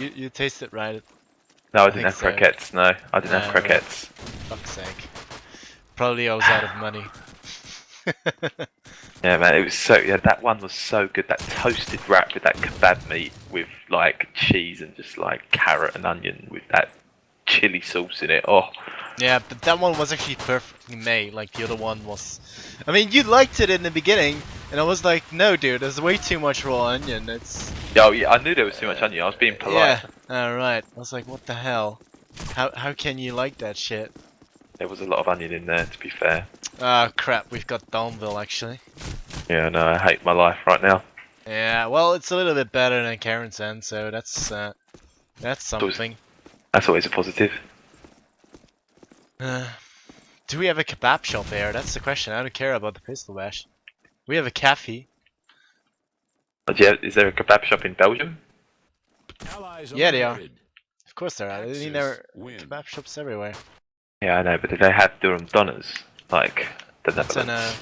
You taste it right. No, I I didn't think have so. croquettes. No, I didn't have Right. croquettes. Fuck's sake. Probably I was out of money. Yeah, man, it was so. Yeah, that one was so good. That toasted wrap with that kebab meat with like cheese and just like carrot and onion with that chili sauce in it. Oh, Yeah, but that one was actually perfectly made. Like the other one was. I mean, you liked it in the beginning, and I was like, no, dude, there's way too much raw onion. It's. oh yeah, I knew there was too much onion. I was being polite. Yeah. Alright. I was like, what the hell? How can you like that shit? There was a lot of onion in there, to be fair. Ah, crap. We've got Dawnville actually. Yeah, no, I hate my life right now. Yeah. Well, it's a little bit better than Karen's end, so that's something. That's always a positive. Do we have a kebab shop here? That's the question. I don't care about the pistol bash. We have a cafe. Yeah, is there a kebab shop in Belgium? Yeah, they are. Of course there are. I mean, there are kebab shops everywhere. Yeah, I know, but do they have Durham Donners? Like the I don't know. Netherlands?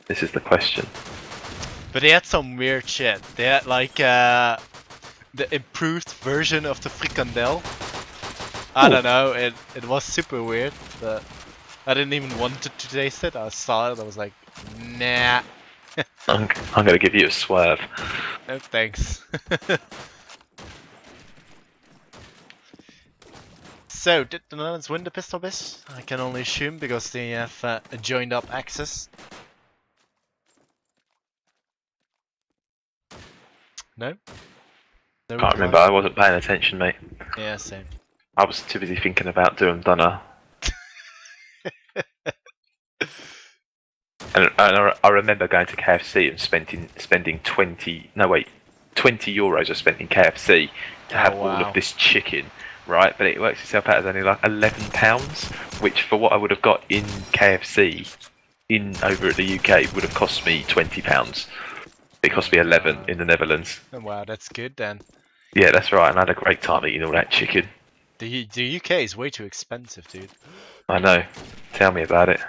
This is the question. But they had some weird shit. They had like the improved version of the frikandel. I don't know. It was super weird, but I didn't even want to taste it. I saw it. I was like, nah. I'm gonna give you a swerve. No thanks. So, did the Netherlands win the pistol bish? I can only assume because they have a joined up access. No? No Can't reply? remember. I wasn't paying attention, mate. Yeah, same. I was too busy thinking about Durham Donner. And I remember going to KFC and spending 20 euros I spent in KFC to have all of this chicken, right? But it works itself out as only like £11, which for what I would have got in KFC over at the UK would have cost me £20. It cost me 11 in the Netherlands. Oh, wow, that's good then. Yeah, that's right, and I had a great time eating all that chicken. The UK is way too expensive, dude. I know. Tell me about it.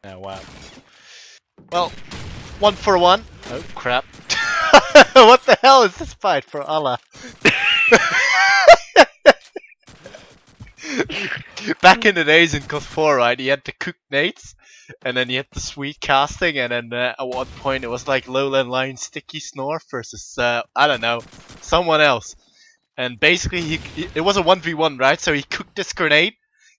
Oh, wow. Well, 1 for 1. Oh, crap. What the hell is this fight for Allah? Back in the days in COD 4, right, you had the cooked nades, and then you had the sweet casting, and then at one point it was like Lowland Lion Sticky Snore versus, I don't know, someone else. And basically, it was a 1v1, right? So he cooked this grenade,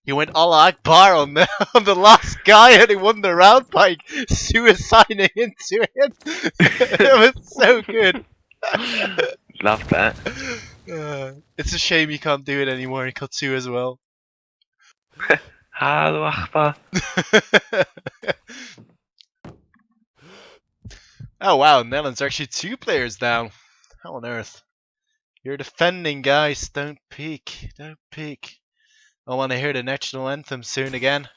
he went Allah Akbar on the, on the last guy, and he won the round by suiciding into it. It was so good. Love that. It's a shame you can't do it anymore in COD 2 as well. Hello, Akbar. Oh wow, Netherlands are actually 2 players down. How on earth? You're defending, guys. Don't peek. Don't peek. I want to hear the national anthem soon again.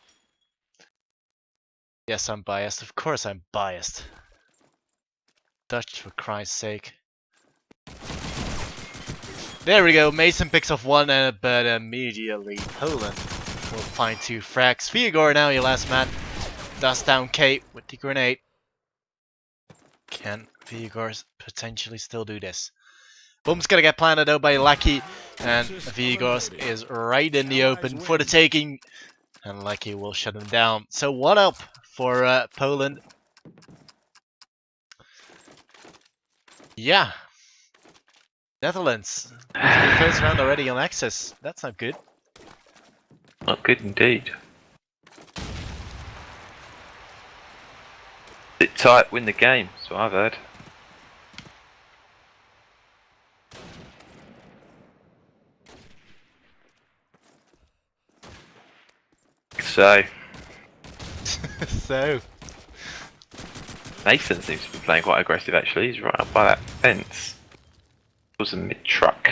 Yes, I'm biased. Of course I'm biased. Dutch, for Christ's sake. There we go. Mason picks off 1, but immediately Poland will find 2 frags. Vigor now your last man. Dust down Kate with the grenade. Can Vigor potentially still do this? Boom's gonna get planted though by Lucky, and Vigors is right in the open for the taking, and Lucky will shut him down. So 1 up for Poland. Yeah. Netherlands. The first round already on access. That's not good. Not good indeed. Sit tight, win the game. That's what I've heard. So, So, Mason seems to be playing quite aggressive actually. He's right up by that fence. It was a mid-truck.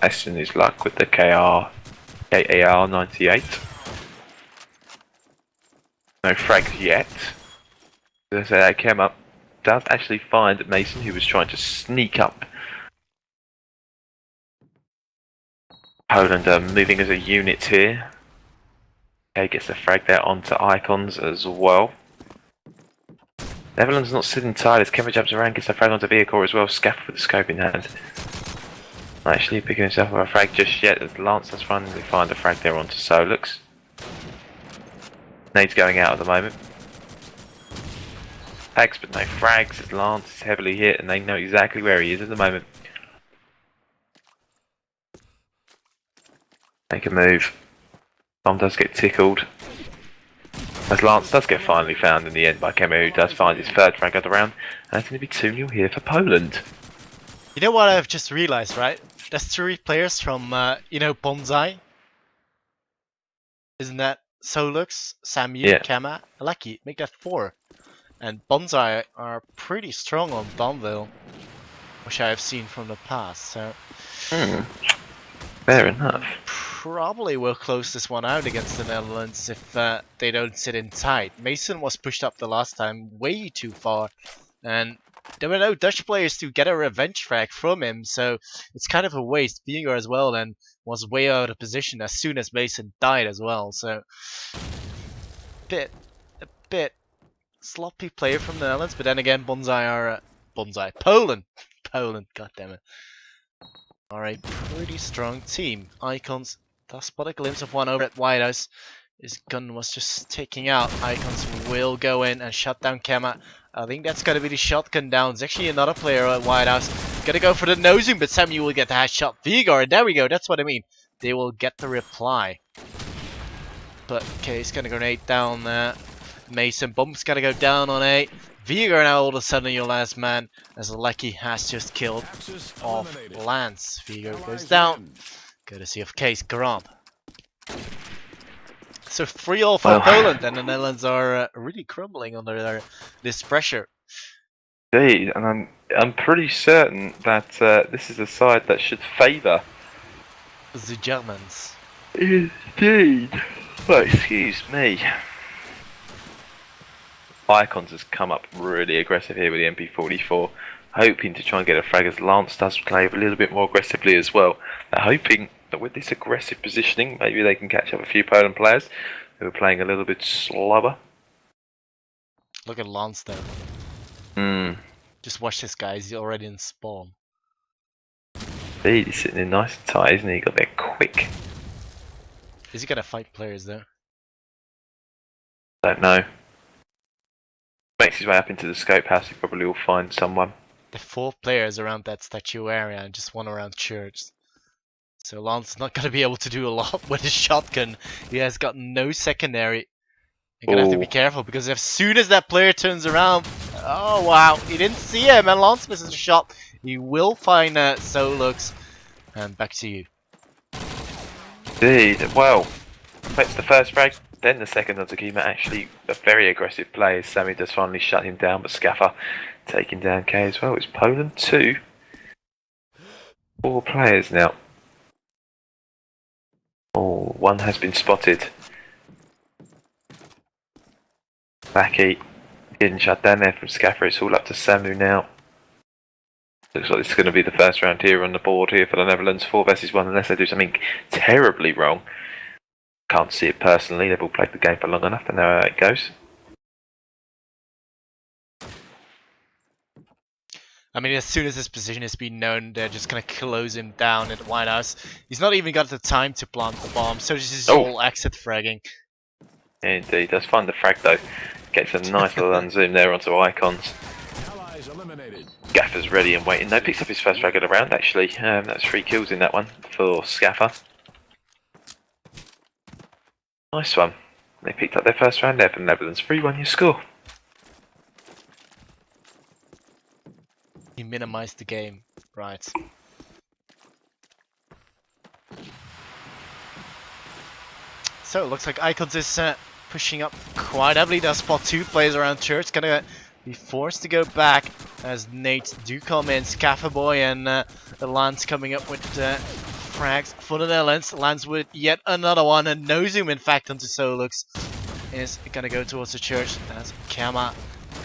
Testing his luck with the KAR 98. No frags yet. As I say, they came up. Does actually find Mason, who was trying to sneak up. Poland are moving as a unit here. Okay, gets the frag there onto Icons as well. Netherlands not sitting tight as Kemmer jumps around, gets a frag onto vehicle as well. Scaffer with the scope in hand. Not actually picking himself up a frag just yet as Lance does finally find a frag there onto Solux. Nade's going out at the moment. Fags but no frags as Lance is heavily hit and they know exactly where he is at the moment. Make a move. Bomb does get tickled. As Lance does get finally found in the end by Kemmer, who does find his third frag of the round. And it's going to be 2-0 here for Poland. You know what I've just realized, right? There's 3 players from, you know, Bonsai. Isn't that Solux, Samu, Yeah. Kama? Lucky, make that 4. And Bonsai are pretty strong on Donville, which I have seen from the past, so... Fair enough. Probably will close this one out against the Netherlands if they don't sit in tight. Mason was pushed up the last time way too far, and there were no Dutch players to get a revenge frag from him, so it's kind of a waste. Vigar as well then was way out of position as soon as Mason died as well, so a bit sloppy player from the Netherlands, but then again Poland, god damn it, are a pretty strong team. Icons does spot a glimpse of one over at White House. His gun was just taking out. Icons will go in and shut down Kema. I think that's gonna be the shotgun down. It's actually another player at White House. Gonna go for the nosing, but Samuel will get the headshot. Vigar, there we go, that's what I mean. They will get the reply. But okay, he's gonna grenade down there. Mason Bomb's gonna go down on A. Vigar now all of a sudden your last man, as Lecky has just killed off Lance. Vigar goes down. Courtesy of Case Gromp. So 3-all for Poland, and the Netherlands are really crumbling under this pressure. Indeed, and I'm pretty certain that this is a side that should favour the Germans. Indeed. Well, excuse me. Icons has come up really aggressive here with the MP44, hoping to try and get a frag as Lance does play a little bit more aggressively as well. They're hoping that with this aggressive positioning, maybe they can catch up a few Poland players who are playing a little bit slower. Look at Lance though. Just watch this guy, he's already in spawn. Indeed, he's sitting in nice and tight, isn't he? He got there quick. Is he gonna fight players though? Don't know. Makes his way up into the scope house, he probably will find someone. There are 4 players around that statue area and just 1 around church. So Lance's not gonna be able to do a lot with his shotgun. He has got no secondary. You're gonna have to be careful because as soon as that player turns around, oh wow, he didn't see him and Lance misses a shot. He will find Solux. And back to you. Indeed, well, that's the first frag. Then the second on Takima, actually a very aggressive play as Sammy does finally shut him down, but Scaffer taking down K as well. It's Poland 2. 4 players now. Oh, 1 has been spotted. Backy getting shut down there from Scaffer. It's all up to Samu now. Looks like this is going to be the first round here on the board here for the Netherlands. 4 versus 1 unless they do something terribly wrong. Can't see it personally, they've all played the game for long enough to know how it goes. I mean, as soon as his position has been known, they're just gonna close him down at White House. He's not even got the time to plant the bomb, so this is all exit fragging. Indeed, does find the frag though. Gets a nice little unzoom there onto Icons. Gaffer's ready and waiting. No, picks up his first frag of the round actually. That's 3 kills in that one for Scaffer. Nice one. They picked up their first round there for the Netherlands. 3-1 your score. He minimized the game, right. So it looks like Icons is pushing up quite heavily. Does spot 2 players around church. Gonna be forced to go back as Nate do come in. Scaffer Boy and Lance coming up with frags for the Netherlands. Lands with yet another one, and no zoom in fact onto Solux. Is gonna go towards the church as Kama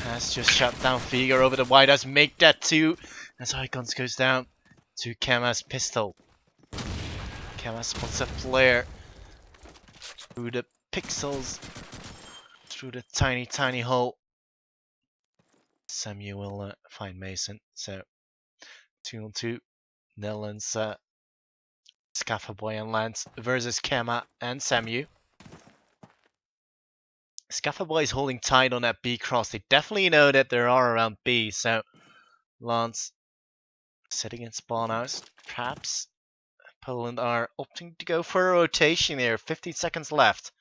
has just shut down Vigar over the White House. Make that 2 as Icons goes down to Kama's pistol. Kama spots a player through the pixels, through the tiny hole. Samu will find Mason. So 2 on 2. Netherlands, Scaffer Boy and Lance versus Kema and Samu. Scaffer Boy is holding tight on that B cross. They definitely know that there are around B. So Lance sitting in spawn house. Perhaps Poland are opting to go for a rotation here. 15 seconds left.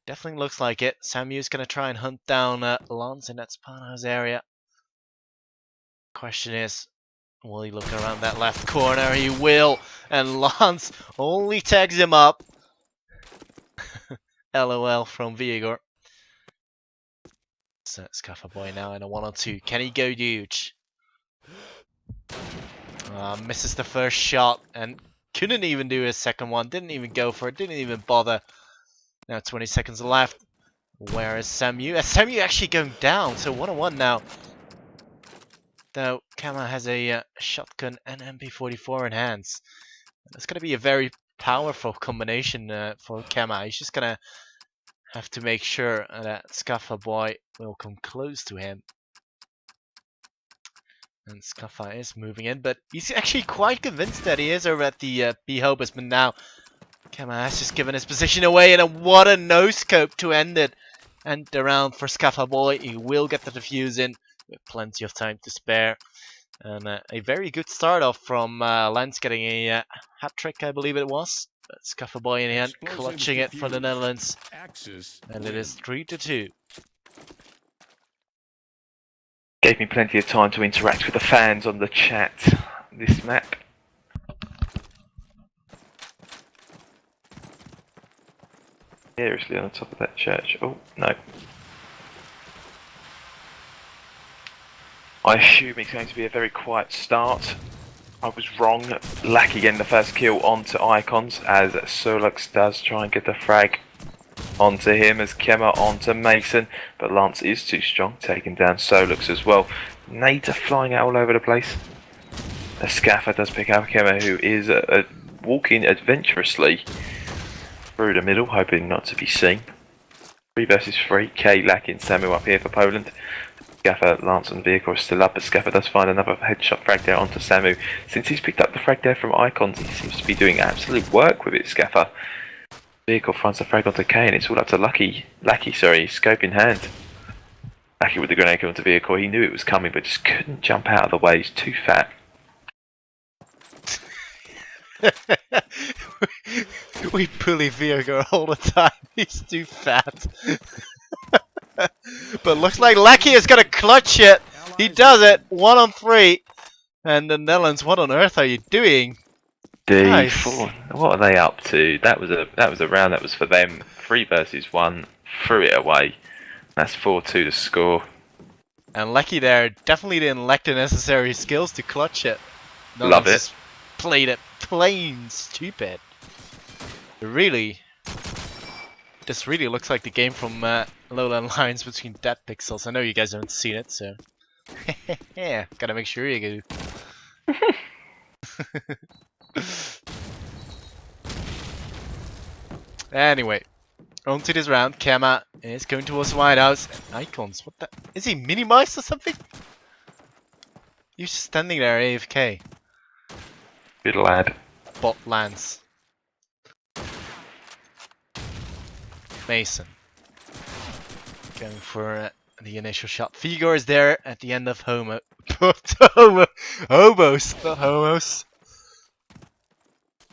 Definitely looks like it. Samu's going to try and hunt down Lance in that spawn house area. Question is, will he look around that left corner? He will. And Lance only tags him up. LOL from Viegor. So Scaffer Boy now in a 1-on-2. Can he go huge? Misses the first shot and couldn't even do his second one. Didn't even go for it. Didn't even bother. Now 20 seconds left. Where is Samu? Samu actually going down. So 1-on-1 now. Though Kama has a shotgun and MP44 in hands. It's going to be a very powerful combination for Kama. He's just going to have to make sure that Scaffer Boy will come close to him. And Scaffer is moving in, but he's actually quite convinced that he is over at the B Hobus. But now Kama has just given his position away, and what a no-scope to end it. And the round for Scaffer Boy. He will get the defuse in with plenty of time to spare. And a very good start off from Lance getting a hat trick, I believe it was. But Scaffer Boy in the end, clutching it for the Netherlands. And it is 3-2. Gave me plenty of time to interact with the fans on the chat this map. Seriously on the top of that church. Oh, no. I assume it's going to be a very quiet start. I was wrong. Lack again the first kill onto Icons as Solux does try and get the frag onto him as Kema onto Mason. But Lance is too strong, taking down Solux as well. Nades are flying out all over the place. A Scaffer does pick up Kema, who is walking adventurously through the middle, hoping not to be seen. 3 versus 3. K lacking Samu up here for Poland. Scaffer, Lance and Vehicle are still up, but Scaffer does find another headshot frag there onto Samu. Since he's picked up the frag there from Icons, he seems to be doing absolute work with it, Scaffer. Vehicle finds the frag onto K, and it's all up to Lucky, scope in hand. Lucky with the grenade kill onto Vehicle. He knew it was coming, but just couldn't jump out of the way. He's too fat. We bully Viegor all the time. He's too fat. But looks like Lackey is going to clutch it. He does it. 1-on-3. And the Netherlands, what on earth are you doing? D4. Nice. What are they up to? That was a round that was for them. 3 versus 1. Threw it away. That's 4-2 to score. And Lackey there definitely didn't lack the necessary skills to clutch it. Love it. Just played it plain stupid. Really. This really looks like the game from Lowland Lines between Dead Pixels. I know you guys haven't seen it, so yeah, gotta make sure you do. Anyway, on to this round. Kema is going towards White House. Icons, what the? Is he minimized or something? He's just standing there AFK. Good lad. Bot Lance. Mason. Going for the initial shot. Vigor is there at the end of Homo. Hobos, not homos.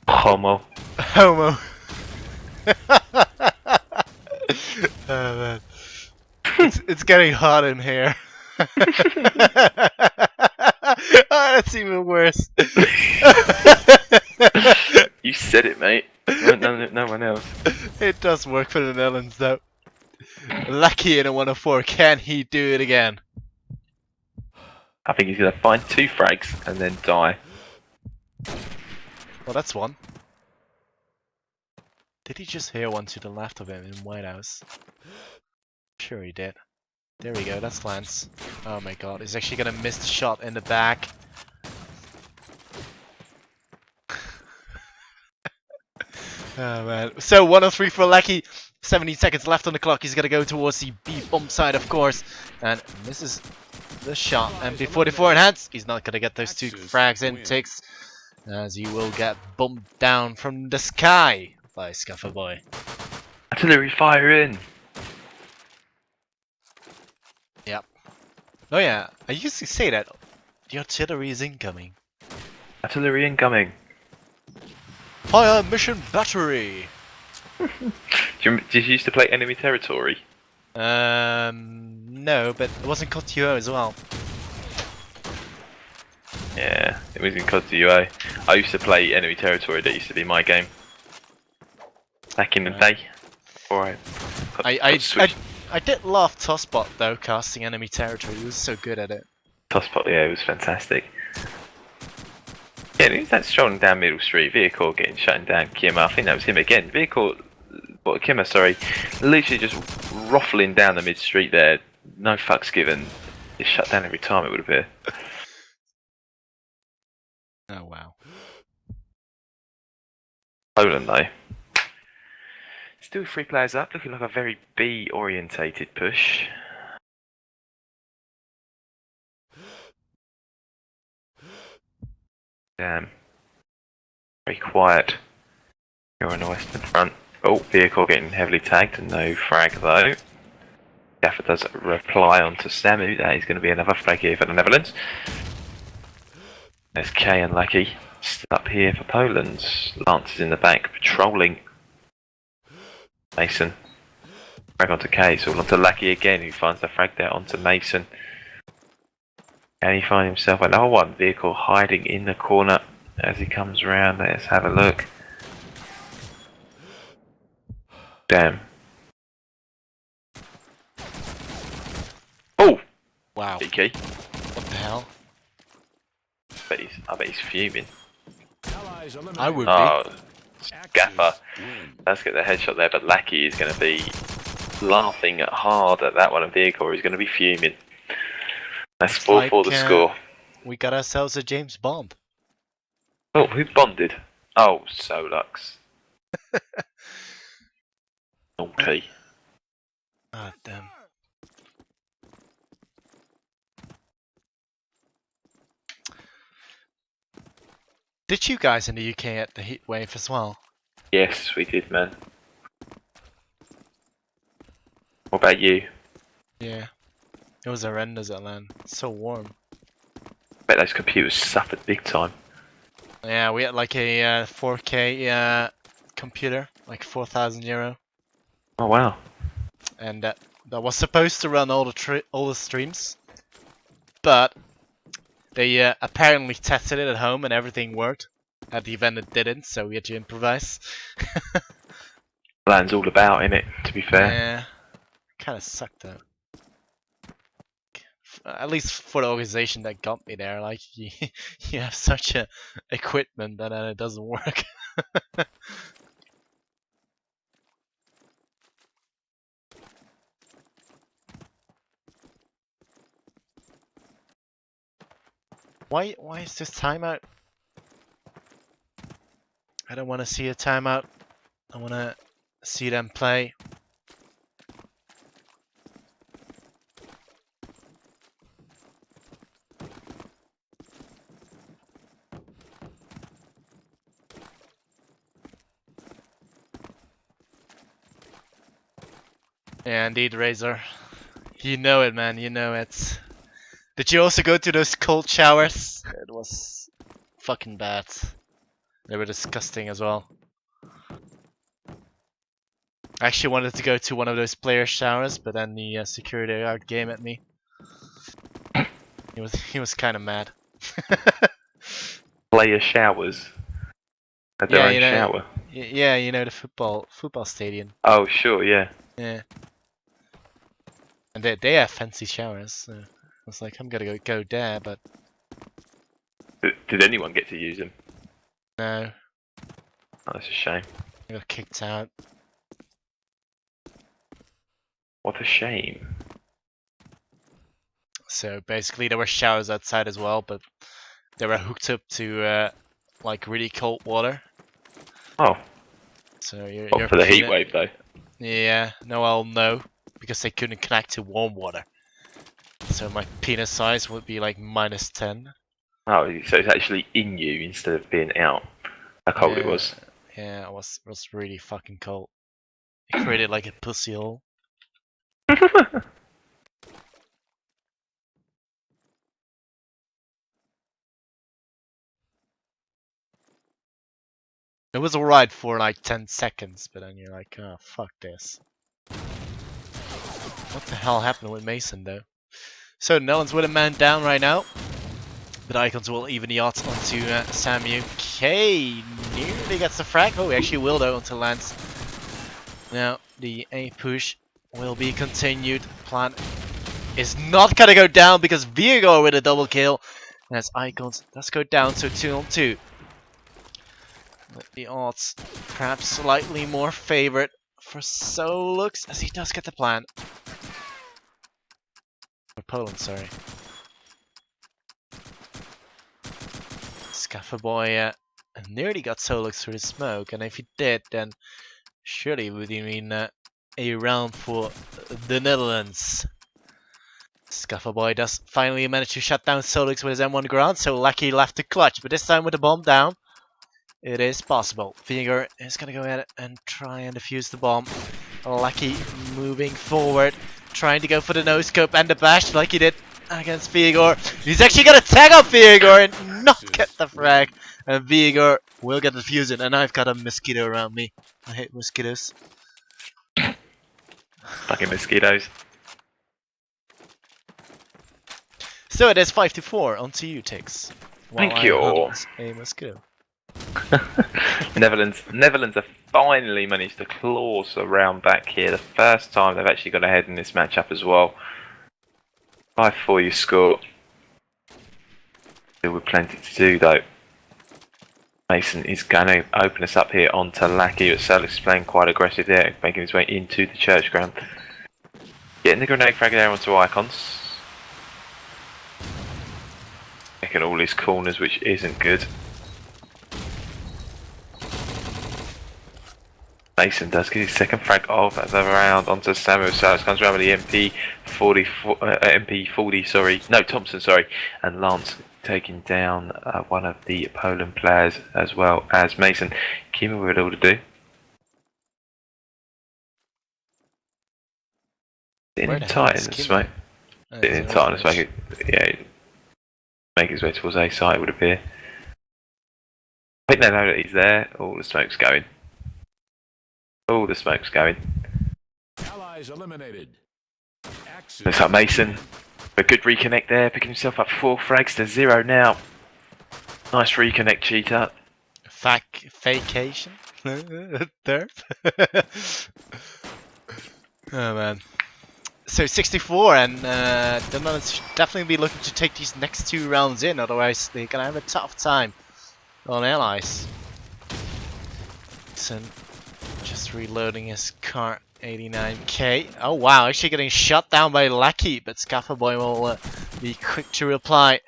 Homo. Homo. Oh man. It's getting hot in here. Oh, that's even worse. You said it, mate. No one else. It does work for the Netherlands, though. Lucky in a 1-4. Can he do it again? I think he's going to find 2 frags and then die. Well, that's one. Did he just hear one to the left of him in White House? Sure he did. There we go, that's Lance. Oh my god, he's actually gonna miss the shot in the back. Oh man. So 1-3 for Lucky. 17 seconds left on the clock. He's gonna go towards the B bomb side, of course, and misses the shot. MB44 enhanced. He's not gonna get those two frags in ticks, as he will get bumped down from the sky by Scuffer Boy. Artillery fire in. Yep. Oh yeah, I used to say that. The artillery is incoming. Artillery incoming. Fire mission battery. Did you used to play enemy territory? No, but it wasn't called UO as well. Yeah, it was in COD UA. I used to play enemy territory. That used to be my game. Back in the day. Alright. I did love Tosspot though, casting enemy territory. He was so good at it. Tosspot, yeah, it was fantastic. Yeah, it was that strolling down Middle Street, vehicle getting shut down Kimmer. I think that was him again. Kimmer, sorry, literally just ruffling down the mid street there. No fucks given. It's shut down every time, it would appear. Oh wow. Poland though. Still 3 players up, looking like a very B orientated push. Damn. Very quiet. You're on the western front. Oh, vehicle getting heavily tagged, no frag though. Gaffer does reply onto Samu, that is going to be another frag here for the Netherlands. There's K and Lucky, still up here for Poland. Lance is in the back, patrolling. Mason. Frag onto K, it's all onto Lucky again, who finds the frag there onto Mason. And he finds himself another one, vehicle hiding in the corner as he comes around. Let's have a look. Damn. Oh! Wow. BK. What the hell? I bet he's fuming. I would be. Oh, Gaffer. Let's get the headshot there, but Lackey is going to be laughing hard at that one of vehicle, or he's going to be fuming. That's 4 for the score. We got ourselves a James Bond. Oh, who bonded? Oh, Solux. Naughty. Ah, damn. Did you guys in the UK get the heat wave as well? Yes, we did, man. What about you? Yeah. It was horrendous at LAN. It's so warm. I bet those computers suffered big time. Yeah, we had like a 4K computer, like €4,000, Oh wow. and that was supposed to run all the streams, but they apparently tested it at home and everything worked. At the event it didn't, so we had to improvise. LAN's all about, innit, to be fair. Yeah, kind of sucked though. At least for the organization that got me there, like you have such a equipment and then it doesn't work. Why is this timeout? I don't want to see a timeout. I want to see them play. Yeah, indeed, Razor. You know it, man. You know it. Did you also go to those cold showers? It was fucking bad. They were disgusting as well. I actually wanted to go to one of those player showers, but then the security guard came at me. He was kind of mad. Player showers. Had their own shower. Yeah, you know the football stadium. Oh sure, yeah. Yeah. And they have fancy showers. So I was like, I'm gonna go there, but Did anyone get to use them? no, Oh, that's a shame. I got kicked out. What a shame. So basically, there were showers outside as well, but they were hooked up to like really cold water. Oh. So you're For the heat wave though. Yeah, no, I'll know. Because they couldn't connect to warm water. So my penis size would be like -10. Oh, so it's actually in you instead of being out. How cold it Yeah, was. yeah, it was really fucking cold. It created like a pussy hole. It was alright for like 10 seconds, but then you're like, oh, fuck this. What the hell happened with Mason, though? So, Netherlands with a man down right now. But Icons will even the odds onto Samu. K nearly gets the frag. Oh, he actually will, though, until lands. Now, the A push will be continued. Plan is not gonna go down because Virgo with a double kill. And as Icons does go down, so 2-on-2. With the odds perhaps slightly more favored for Solux as he does get the plan. For Poland, sorry. Scafferboy nearly got Solux through the smoke, and if he did, then surely it would mean a round for the Netherlands. Scafferboy does finally manage to shut down Solux with his M1 Grand, so lucky left to clutch, but this time with the bomb down, it is possible. Vinegar is going to go ahead and try and defuse the bomb. Lucky moving forward, trying to go for the no-scope and the bash like he did against Viegor. He's actually going to tag up Viegor and not get the frag. And Viegor will get the fusion, and I've got a mosquito around me. I hate mosquitoes. Fucking mosquitoes. So it is 5-4. On to you, Tix. While Thank I you. hunt a mosquito. Netherlands have finally managed to claw us around back here. The first time they've actually got ahead in this matchup as well. 5-4 you score. Still with plenty to do though. Mason is going to open us up here onto Lackey, but Solux is playing quite aggressive there, making his way into the church ground. Getting the grenade frag there onto Icons. Making all his corners, which isn't good. Mason does get his second frag of the round onto Samuel. Solux comes around with the MP40, sorry. No, Thompson, sorry. And Lance taking down one of the Poland players as well as Mason. Kima with it all to do. Sitting in tight in the smoke. Sitting in tight in the smoke. Yeah, make his way towards A site, it would appear. I think they know that he's there. All the smoke's going. All the smoke's going. Allies eliminated. Looks like Mason. A good reconnect there, picking himself up 4 frags to 0 now. Nice reconnect, Cheetah. Vacation? Derp? Oh man. So 64, and the Netherlands should definitely be looking to take these next 2 rounds in, otherwise they're gonna have a tough time on Allies. So just reloading his car, 89k. Oh wow, actually getting shot down by Lackey, but Scafferboy will be quick to reply.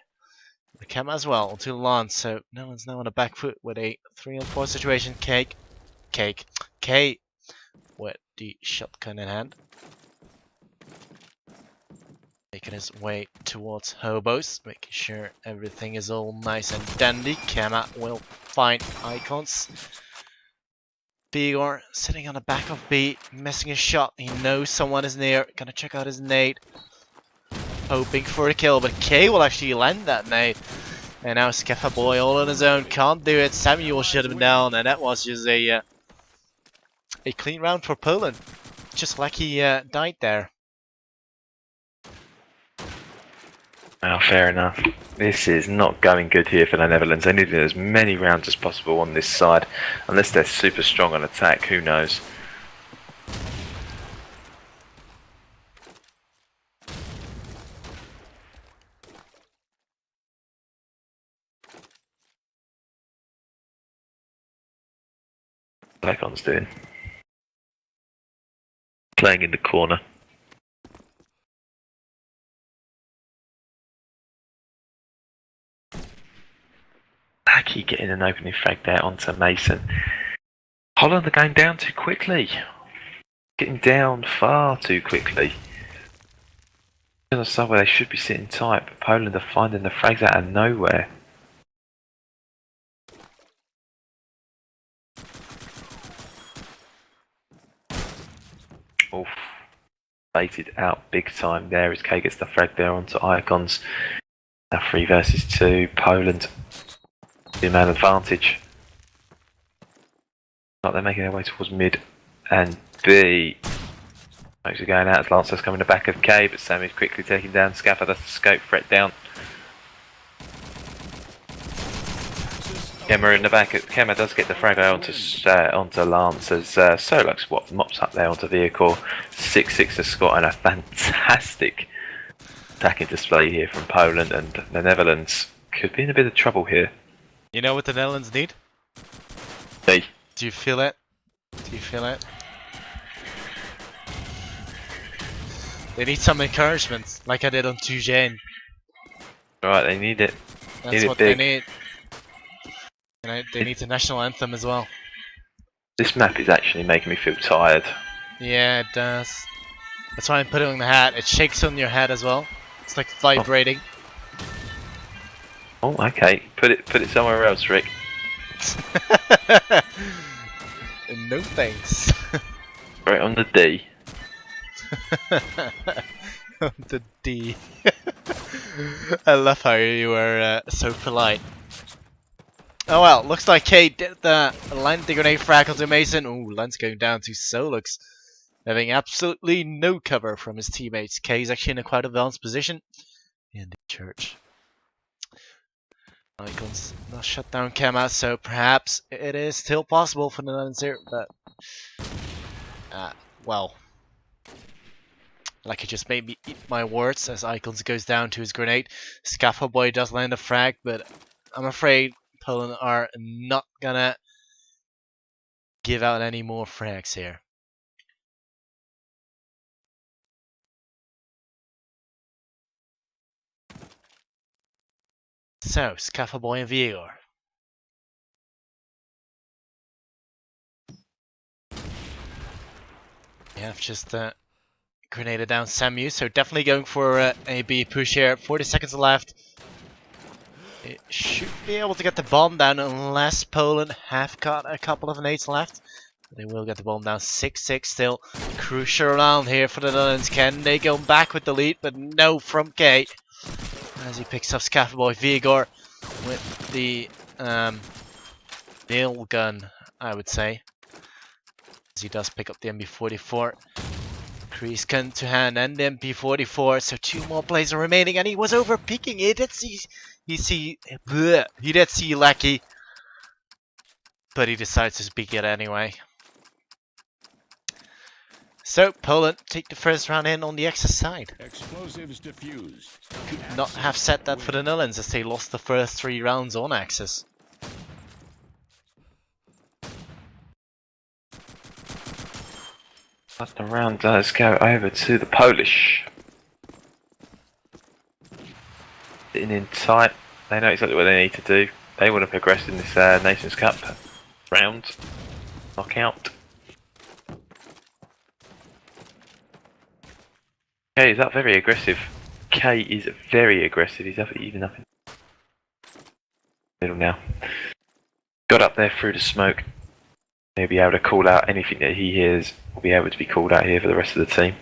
The camera as well to Lance, so no one's now on the back foot with a 3-on-4 situation. K with the shotgun in hand. Making his way towards Hobos, making sure everything is all nice and dandy. Kama will find Icons. Bigor sitting on the back of B, missing a shot. He knows someone is near. Gonna check out his nade. Hoping for a kill, but K will actually land that nade. And now Scafferboy all on his own. Can't do it. Samuel shut him down, and that was just a clean round for Poland. Just like he died there. Well, fair enough. This is not going good here for the Netherlands. They need as many rounds as possible on this side. Unless they're super strong on attack, who knows. Icon's doing. Playing in the corner. Lackey getting an opening frag there onto Mason. Holland are going down too quickly. getting down far too quickly. On a side where they should be sitting tight, but Poland are finding the frags out of nowhere. Oof. Baited out big time there as K gets the frag there onto Icons. Now 3 versus 2, Poland. 2-man advantage. Like they're making their way towards mid and B. Smokes are going out as Lancer's coming the back of K, but Sammy's quickly taking down Scaffer. That's the scope threat down. Kemmer in the back. Kemmer does get the frag onto Lance as Solux mops up there onto vehicle. 6-6 to Scott and a fantastic attacking display here from Poland, and the Netherlands could be in a bit of trouble here. You know what the Netherlands need? Hey. Do you feel it? Do you feel it? They need some encouragement, like I did on Tujen. Right, they need it. That's what they need. And they need the national anthem as well. This map is actually making me feel tired. Yeah, it does. That's why I'm putting on the hat. It shakes on your head as well. It's like vibrating. Oh, okay. Put it somewhere else, Rick. No thanks. Right on the D. The D. I love how you were so polite. Oh well, looks like Kate did the land the grenade frag onto Mason. Ooh, Lance going down to Solux, having absolutely no cover from his teammates. K is actually in a quite advanced position in the church. Icons not shut down Kema, so perhaps it is still possible for the Netherlands here, but well, like it just made me eat my words as Icons goes down to his grenade. Scaffold Boy does land a frag, but I'm afraid Poland are not gonna give out any more frags here. So, Scaffold Boy and Viegor. Yeah, I've just grenaded down Samu, so definitely going for a B push here. 40 seconds left. It should be able to get the bomb down unless Poland have got a couple of nades left. They will get the bomb down. 6-6 still. Crucial round here for the Netherlands. Can they go back with the lead? But no from K. As he picks up Scaffold Boy Viegor with the nail gun, I would say. As he does pick up the MP44. Kreese gun to hand and the MP44. So 2 more plays are remaining, and he was over peeking it. He did see Lackey, but he decides to speak it anyway. So Poland take the first round in on the Axis side. Explosives diffused. Could not have said that for the Netherlands as they lost the first 3 rounds on Axis. But the round does go over to the Polish. Sitting in tight. They know exactly what they need to do. They want to progress in this Nations Cup round. Knockout. K is up very aggressive. K is very aggressive. He's up even up in the middle now. Got up there through the smoke. He'll be able to call out anything that he hears. Will be able to be called out here for the rest of the team.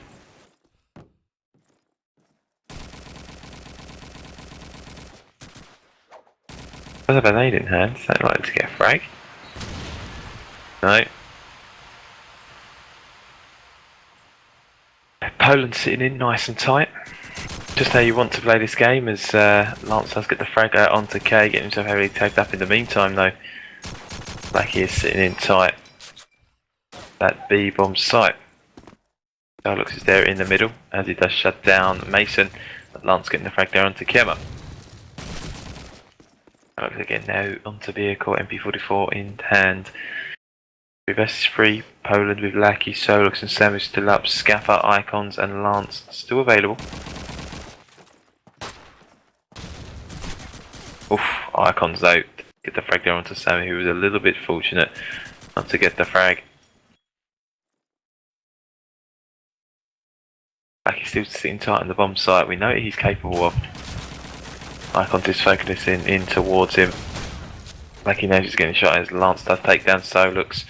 Does have a nade in hand. Don't like to get a frag. No. Poland sitting in nice and tight. Just how you want to play this game as Lance does get the frag out onto K, getting himself heavily tagged up in the meantime though. Blackie is sitting in tight. That B bomb site. Starlux is there in the middle as he does shut down Mason. Lance getting the frag there onto Kemmer. Starlux again now onto vehicle, MP44 in hand. 3 versus 3, Poland with Lackey, Solux and Samu still up, Scaffer, Icons and Lance still available. Oof, Icons out. Get the frag there onto Samu, who was a little bit fortunate not to get the frag. still sitting tight on the bomb site. We know what he's capable of. Icon is focusing in towards him. Like he knows he's getting shot as Lance does take down Solux.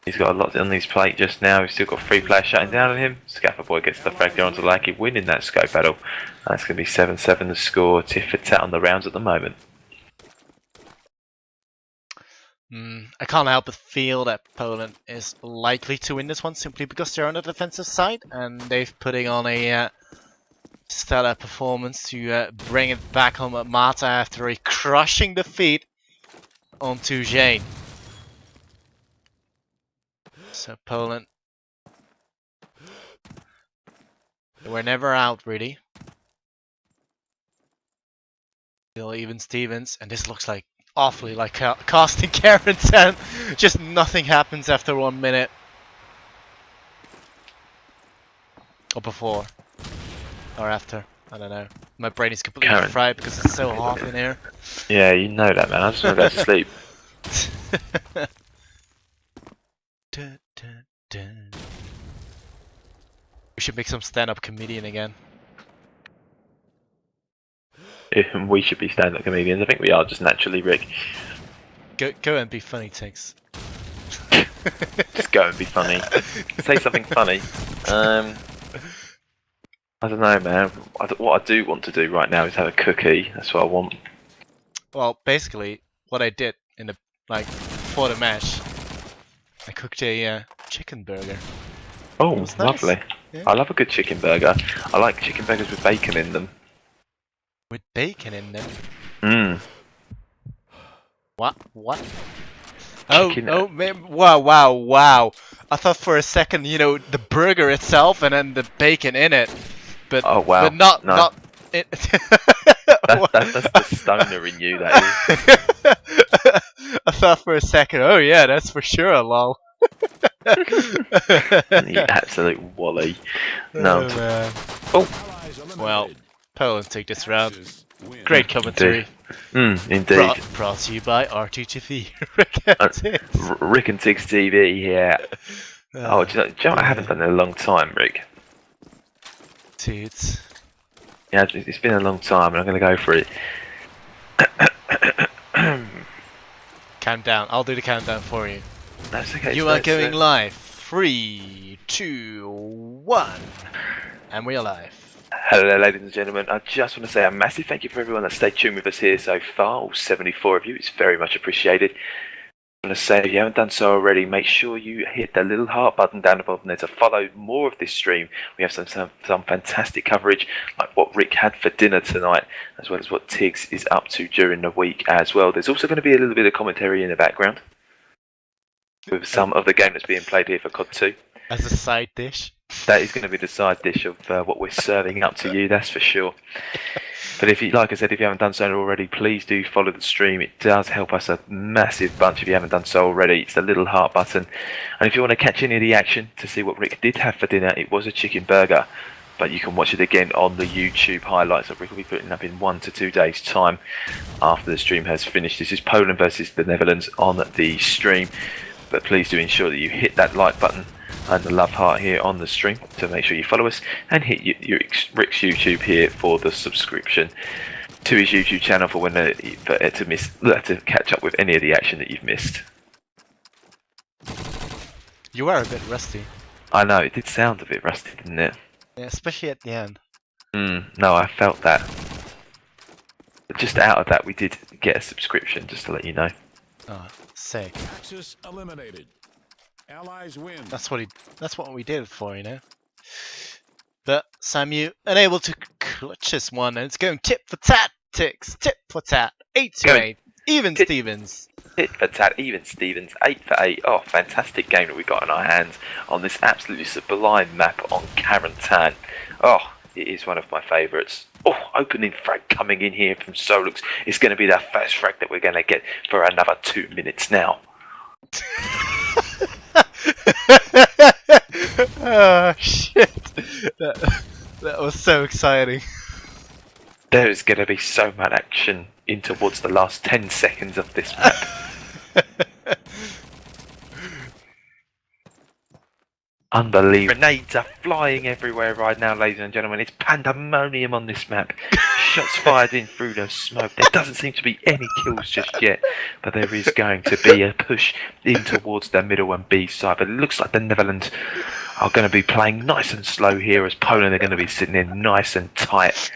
He's got a lot on his plate just now. He's still got 3 players shutting down on him. Scaffer Boy gets the frag there onto Lucky, winning that scope battle. That's going to be 7-7 the score. Tit for tat on the rounds at the moment. I can't help but feel that Poland is likely to win this one simply because they're on the defensive side and they've putting on a stellar performance to bring it back home at Mata after a crushing defeat onto Jane. So Poland, they were never out really. Still even Stevens, and this looks like awfully like casting Karen 10. Just nothing happens after 1 minute. Or before. Or after. I don't know. My brain is completely fried because it's so hot in here. Yeah, you know that, man. I just want to go to sleep. Dun, dun, dun. We should make some stand-up comedian again. We should be stand-up comedians. I think we are just naturally, Rick. Go and be funny, Tiggs. Just go and be funny. Say something funny. I don't know, man. What I do want to do right now is have a cookie. That's what I want. Well, basically, what I did in the for the match, I cooked a chicken burger. Oh, Nice. lovely. Yeah. I love a good chicken burger. I like chicken burgers with bacon in them. With bacon in them? Mmm. What? Chicken. Oh, man. Wow. I thought for a second, you know, the burger itself and then the bacon in it. But, oh, wow. But not it. That's the stoner in you, that is. I thought for a second, oh yeah, that's for sure, lol. You absolute wally. No. Oh, man. Oh. Well, Poland take this round. Great commentary. Indeed. Brought to you by R2TV. Rick and Tiggs TV, yeah. Do you know what I haven't done in a long time, Rick? Toots. Yeah, it's been a long time and I'm going to go for it. Countdown. I'll do the countdown for you. That's okay. You are going live. 3, 2, 1. And we are live. Hello ladies and gentlemen, I just want to say a massive thank you for everyone that stayed tuned with us here so far, all 74 of you, it's very much appreciated. I want to say if you haven't done so already, make sure you hit the little heart button down the bottom there to follow more of this stream. We have some fantastic coverage, like what Rick had for dinner tonight, as well as what Tiggs is up to during the week as well. There's also going to be a little bit of commentary in the background, with some of the game that's being played here for COD 2. As a side dish. That is going to be the side dish of what we're serving up to you, that's for sure. But if you, like I said, if you haven't done so already, please do follow the stream. It does help us a massive bunch if you haven't done so already. It's the little heart button. And if you want to catch any of the action to see what Rick did have for dinner, it was a chicken burger. But you can watch it again on the YouTube highlights that Rick will be putting up in 1 to 2 days' time after the stream has finished. This is Poland versus the Netherlands on the stream. But please do ensure that you hit that like button and the love heart here on the stream to make sure you follow us, and hit Rick's YouTube here for the subscription to his YouTube channel for when to catch up with any of the action that you've missed. You are a bit rusty. I know, it did sound a bit rusty, didn't it? Yeah, especially at the end. No, I felt that. But just out of that, we did get a subscription, just to let you know. Oh, sick. Axis eliminated. Allies win. That's what we did it for, you know. But Samu unable to clutch this one, and it's going tit for tat, Ticks. Tit for tat. 8 to 8. Even Stevens. Tit for tat, even Stevens. 8 for 8. Oh, fantastic game that we got in our hands on this absolutely sublime map on Carentan. Oh, it is one of my favourites. Oh, opening frag coming in here from Solux. It's going to be that first frag that we're going to get for another 2 minutes now. Oh shit! That was so exciting. There is going to be so much action in towards the last 10 seconds of this map. Unbelievable. Grenades are flying everywhere right now, ladies and gentlemen. It's pandemonium on this map. Shots fired in through the smoke. There doesn't seem to be any kills just yet, but there is going to be a push in towards the middle and B side. But it looks like the Netherlands are going to be playing nice and slow here, as Poland are going to be sitting in nice and tight.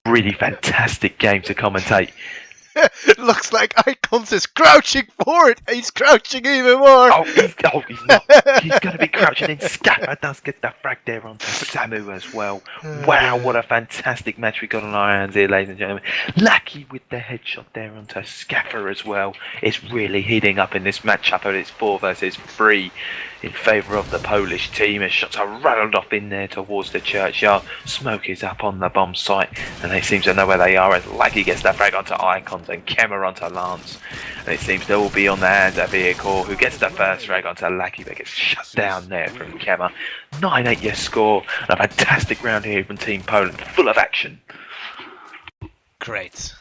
Really fantastic game to commentate. It looks like Icons is crouching forward. He's crouching even more. He's not. He's going to be crouching in. Scaffer does get the frag there onto Samu as well. Wow, what a fantastic match we got on our hands here, ladies and gentlemen. Lucky with the headshot there onto Scaffer as well. It's really heating up in this matchup, and it's 4 versus 3 in favour of the Polish team. As shots are rattled off in there towards the churchyard. Smoke is up on the bomb site, and they seem to know where they are as Lucky gets the frag onto Icons and Kemmer onto Lance. And it seems they'll all be on the hands of Vehicle, who gets the first frag onto Lucky, but gets shut down there from Kemmer. 9-8 your score, and a fantastic round here from Team Poland, full of action. Great.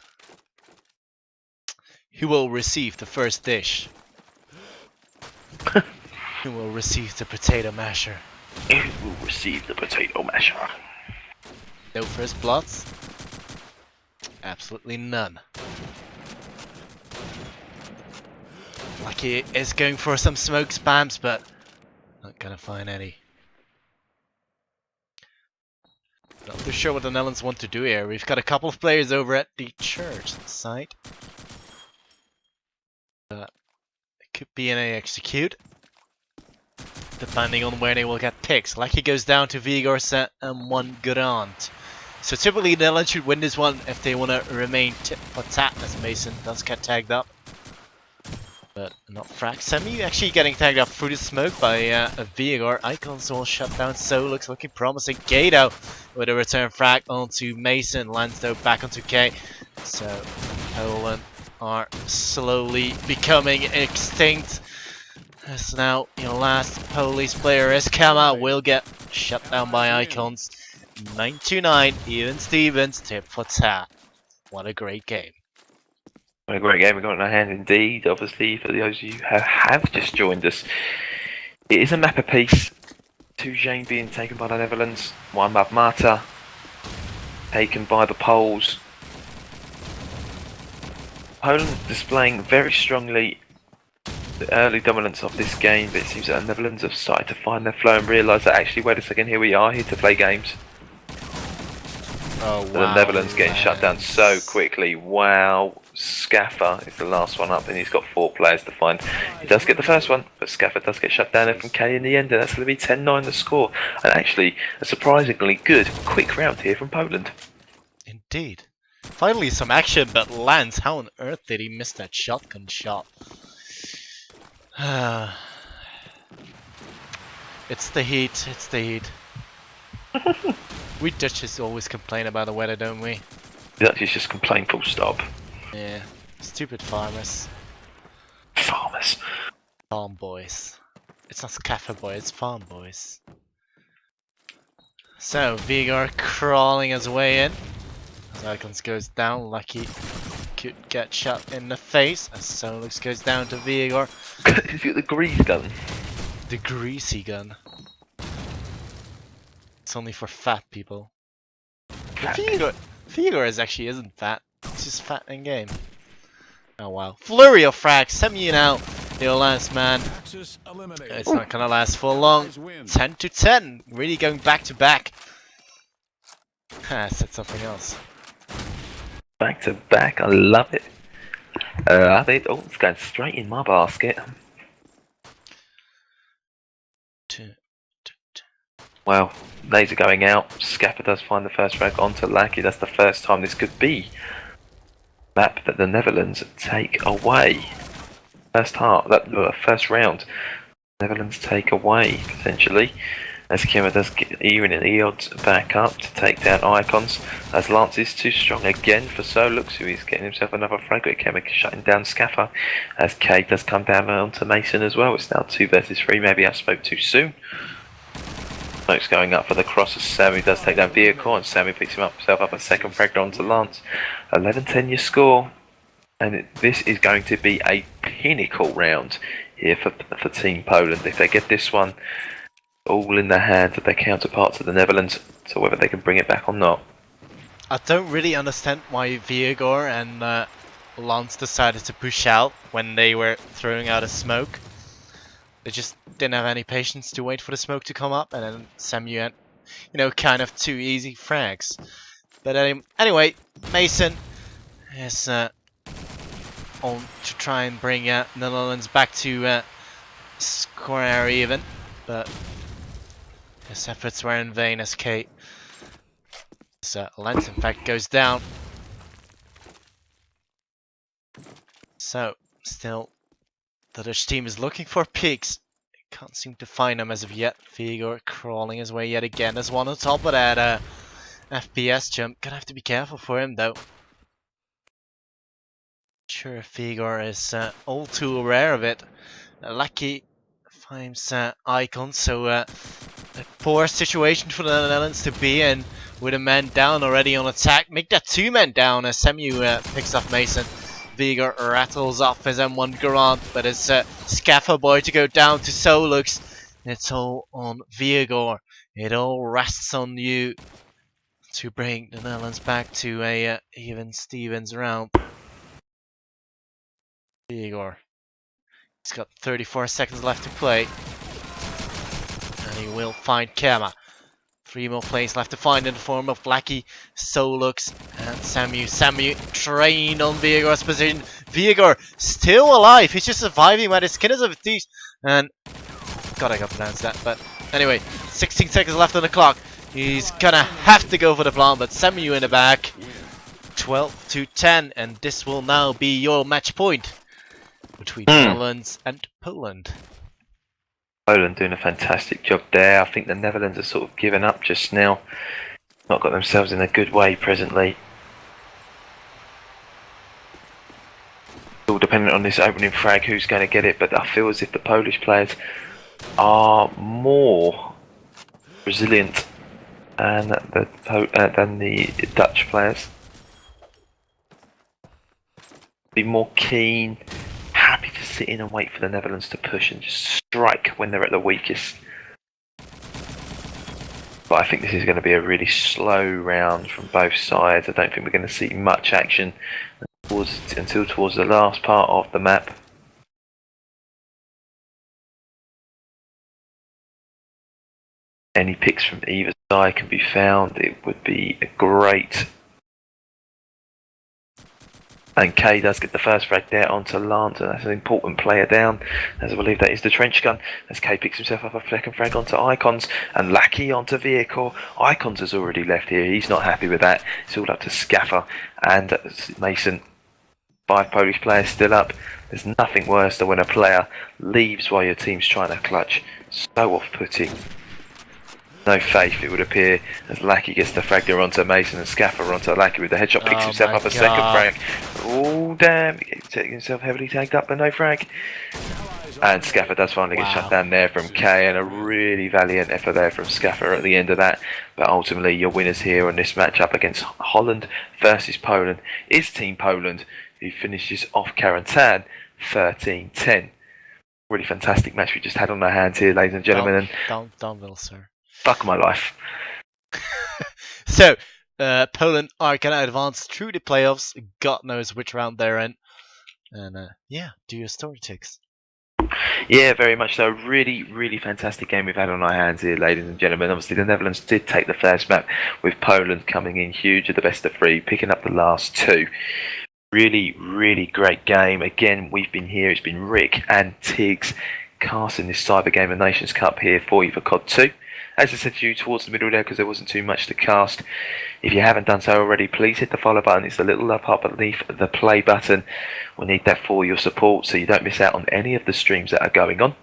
Who will receive the first dish? Who will receive the potato masher? Who will receive the potato masher? No first bloods? Absolutely none. Lucky is going for some smoke spams, but not gonna find any. Not too sure what the Netherlands want to do here. We've got a couple of players over at the church site. It could be an execute, depending on where they will get picks. Lucky goes down to Vigor set and 1 Grant. So typically the Netherlands should win this one if they want to remain tit for tat, as Mason does get tagged up. But not frag. Semi actually getting tagged up through the smoke by a Vigor. Icons all shut down, so looks looking promising. Gato with a return frag onto Mason. Lands though back onto K. So Poland are slowly becoming extinct. As now your last Polish player is Kama will get shut down by Icons. 9-9, even Stevens, tip for tat. What a great game. What a great game we got in our hand indeed, obviously, for those of you who have just joined us. It is a map apiece. 2 Jane being taken by the Netherlands, 1 Mab Mata taken by the Poles. Poland displaying very strongly the early dominance of this game, but it seems that the Netherlands have started to find their flow and realise that actually, wait a second, here we are, here to play games. Oh, wow. The Netherlands getting shut down so quickly. Wow. Scaffer is the last one up, and he's got 4 players to find. He does get the first one, but Scaffer does get shut down from K in the end, and that's going to be 10-9 the score. And actually, a surprisingly good, quick round here from Poland. Indeed. Finally some action, but Lance, how on earth did he miss that shotgun shot? It's the heat, it's the heat. We Dutchies always complain about the weather, don't we? The Dutchies just complain full stop. Yeah, stupid farmers. Farmers. Farm boys. It's not Scaffer boys, it's farm boys. So, Vigor crawling his way in. As Icons goes down, Lucky could get shot in the face. As Solux goes down to Vigor. He's got the grease gun. The greasy gun. It's only for fat people. Vigor isn't fat. It's just fat in game. Oh wow. Flurry of frags. Semi out. The last man. It's not gonna last for long. 10-10. Really going back to back. I said something else. Back to back. I love it. I think it's going straight in my basket. Well, laser going out. Scaffer does find the first frag onto Lackey. That's the first time this could be map that the Netherlands take away. First round, Netherlands take away potentially. As Kemmer does get even in the odds back up to take down Icons. As Lance is too strong again for Solux, who is getting himself another frag. Kemmer shutting down Scaffer. As K does come down onto Mason as well. It's now 2 versus 3. Maybe I spoke too soon. Smoke's going up for the cross as Sammy does take down Vehicle, and Sammy picks himself up a second frag onto Lance. 11-10 your score, and this is going to be a pinnacle round here for Team Poland. If they get this one, all in the hands of their counterparts of the Netherlands, so whether they can bring it back or not. I don't really understand why Viegor and Lance decided to push out when they were throwing out a smoke. They just didn't have any patience to wait for the smoke to come up, and then Samu had, kind of two easy frags. But anyway, Mason is on to try and bring Netherlands back to square even, but his efforts were in vain as Kate. So Lance in fact goes down. So still the Dutch team is looking for pigs. Can't seem to find them as of yet. Viegor crawling his way yet again. There's one on top of that FPS jump. Gonna have to be careful for him though. Sure if Viegor is all too aware of it. Lucky finds Icon, so a poor situation for the Netherlands to be in with a man down already on attack. Make that two men down as Samu picks off Mason. Viegor rattles off his M1 Garant, but it's Scaffer Boy to go down to Solux. It's all on Viegor. It all rests on you to bring the Netherlands back to a even Stevens round. Viegor. He's got 34 seconds left to play. And he will find Kema. 3 more plays left to find in the form of Blackie, Solux, and Samu. Samu trained on Viegor's position. Viegor still alive. He's just surviving by the skin of his teeth. And God, I can't pronounce that. But anyway, 16 seconds left on the clock. He's gonna have to go for the plant, but Samu in the back. 12 to 10, and this will now be your match point between Netherlands and Poland. Poland doing a fantastic job there. I think the Netherlands are sort of given up just now. Not got themselves in a good way presently. All dependent on this opening frag, who's going to get it, but I feel as if the Polish players are more resilient than the Dutch players. Be more keen, happy to sit in and wait for the Netherlands to push and just strike when they're at the weakest. But I think this is going to be a really slow round from both sides. I don't think we're going to see much action until towards the last part of the map. Any picks from either side can be found. It would be a great. And K does get the first frag there onto Lance, and that's an important player down, as I believe that is the trench gun, as K picks himself up a second frag onto Icons, and Lackey onto Vehicle. Icons has already left here, he's not happy with that. It's all up to Scaffer and Mason. 5 Polish players still up. There's nothing worse than when a player leaves while your team's trying to clutch. So off-putting. No faith, it would appear, as Lackey gets the frag there onto Mason and Scaffer onto Lackey with the headshot, picks himself up a second frag. Oh damn, he gets himself heavily tagged up, but no frag. And Scaffer does finally get shut down there from K, and a really valiant effort there from Scaffer at the end of that. But ultimately, your winners here on this matchup against Holland versus Poland is Team Poland, who finishes off Karantan 13-10. Really fantastic match we just had on our hands here, ladies and gentlemen. Downhill, sir. Fuck my life. So, Poland are going to advance through the playoffs. God knows which round they're in. And yeah, do your story ticks. Yeah, very much so. Really, really fantastic game we've had on our hands here, ladies and gentlemen. Obviously, the Netherlands did take the first map, with Poland coming in huge at the best of 3, picking up the last 2. Really, really great game. Again, we've been here. It's been Rick and Tiggs casting this CyberGamer Nations Cup here for you for COD 2. As I said to you towards the middle there, because there wasn't too much to cast. If you haven't done so already, please hit the follow button. It's the little up underneath the play button. We need that for your support so you don't miss out on any of the streams that are going on.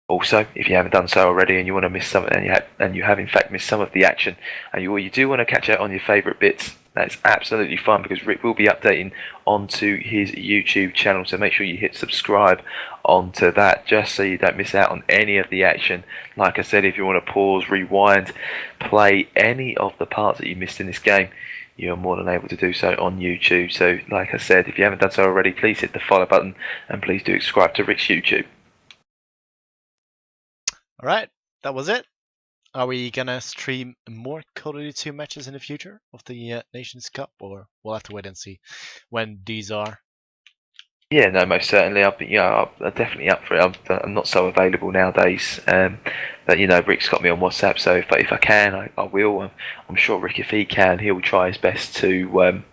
Also, if you haven't done so already and you want to miss some, and you have in fact missed some of the action, and you do want to catch out on your favourite bits, that's absolutely fine, because Rick will be updating onto his YouTube channel, so make sure you hit subscribe onto that just so you don't miss out on any of the action. Like I said, if you want to pause, rewind, play any of the parts that you missed in this game, you're more than able to do so on YouTube. So like I said, if you haven't done so already, please hit the follow button and please do subscribe to Rick's YouTube. Alright, that was it. Are we gonna stream more Call of Duty 2 matches in the future of the Nations Cup, or we'll have to wait and see when these are? Yeah, no, most certainly. I'm definitely up for it. I'm not so available nowadays, but Rick's got me on WhatsApp, so if I can, I will. I'm sure Rick, if he can, he'll try his best to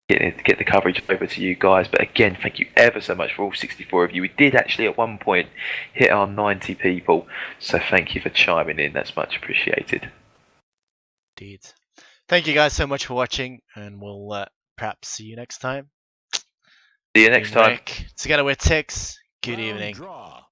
get the coverage over to you guys. But again, thank you ever so much for all 64 of you. We did actually at one point hit our 90 people, so thank you for chiming in. That's much appreciated. Indeed. Thank you guys so much for watching, and we'll perhaps see you next time. See you next time. Rick, together with Tix. Good Round evening. draw.